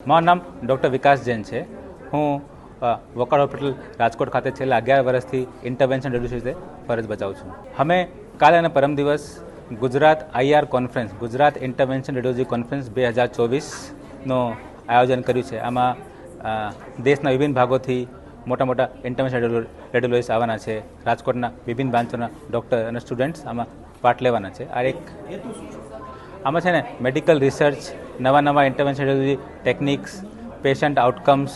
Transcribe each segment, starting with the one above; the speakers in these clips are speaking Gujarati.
મારું નામ ડૉક્ટર વિકાસ જૈન છે. હું વોકર હોસ્પિટલ રાજકોટ ખાતે છેલ્લા 11 વર્ષથી ઇન્ટરવેન્શન રેડિયોલોજી રીતે ફરજ બજાવું છું. અમે કાલે અને પરમ દિવસ Gujarat IR conference, Gujarat intervention radiology conference 2024નું આયોજન કર્યું છે. આમાં દેશના વિભિન્ન ભાગોથી મોટા મોટા ઇન્ટરવેન્શન રેડિયોલોજીસ્ટ આવવાના છે. રાજકોટના વિભિન્ન બ્રાન્ચોના ડૉક્ટર અને સ્ટુડન્ટ્સ આમાં પાર્ટ લેવાના છે. આમાં છે ને મેડિકલ રિસર્ચ, નવા intervention radiology techniques, patient outcomes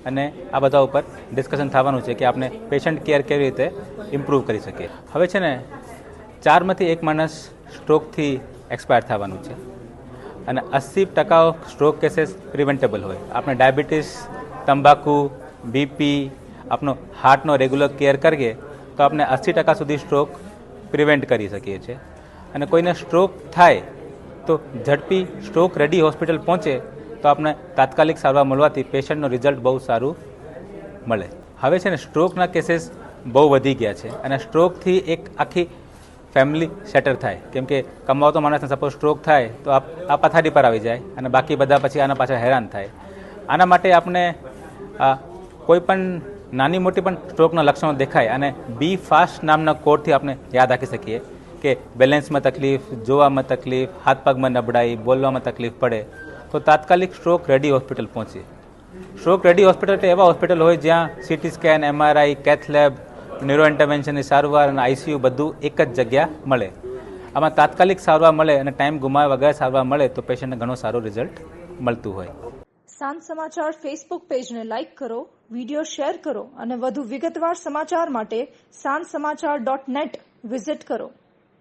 અને આ બધા ઉપર ડિસ્કશન થવાનું છે કે આપણે પેશન્ટ કેર કેવી રીતે ઇમ્પ્રૂવ કરી શકીએ. હવે છે ને 4માંથી 1 માણસ સ્ટ્રોકથી એક્સપાયર થવાનું છે અને 80% સ્ટ્રોક કેસીસ પ્રિવેન્ટેબલ હોય. આપણે ડાયાબિટીસ, તંબાકુ, બીપી, આપણો હાર્ટનો રેગ્યુલર કેર કરીએ તો આપણે 80% સુધી સ્ટ્રોક પ્રિવેન્ટ કરી શકીએ છીએ. અને કોઈને સ્ટ્રોક થાય તો ઝડપી સ્ટ્રોક રેડી હોસ્પિટલ પહોંચે તો આપણે તાત્કાલિક સારવાર મળવાથી પેશન્ટનું રિઝલ્ટ બહુ સારું મળે. હવે છે ને સ્ટ્રોકના કેસીસ બહુ વધી ગયા છે અને સ્ટ્રોકથી એક આખી ફેમિલી સેટલ થાય. કેમ કે કમાવતો માણસને સપોઝ સ્ટ્રોક થાય તો આ પથારી પર આવી જાય અને બાકી બધા પછી આના પાછળ હેરાન થાય. આના માટે આપણે કોઈ પણ નાની મોટી પણ સ્ટ્રોકના લક્ષણો દેખાય અને બી ફાસ્ટ નામના કોડથી આપણે યાદ રાખી શકીએ કે બેલેન્સમાં તકલીફ, જોવામાં તકલીફ, હાથ પગમાં નબળાઈ, બોલવામાં તકલીફ પડે તો તાત્કાલિક સ્ટ્રોક રેડી હોસ્પિટલ પહોંચીએ. સ્ટ્રોક રેડી હોસ્પિટલ એટલે એવા હોસ્પિટલ હોય જ્યાં CT scan, MRI, cath lab, neuro ઇન્ટરવેન્શનની સારવાર અને ICU બધું એક જ જગ્યા મળે. આમાં તાત્કાલિક સારવાર મળે અને ટાઈમ ગુમાવ્યા વગર સારવાર મળે તો પેશન્ટને ઘણું સારું રિઝલ્ટ મળતું હોય. સાંજ સમાચાર ફેસબુક પેજને લાઇક કરો, વિડીયો શેર કરો અને વધુ વિગતવાર સમાચાર માટે sanssamachar.net વિઝિટ કરો.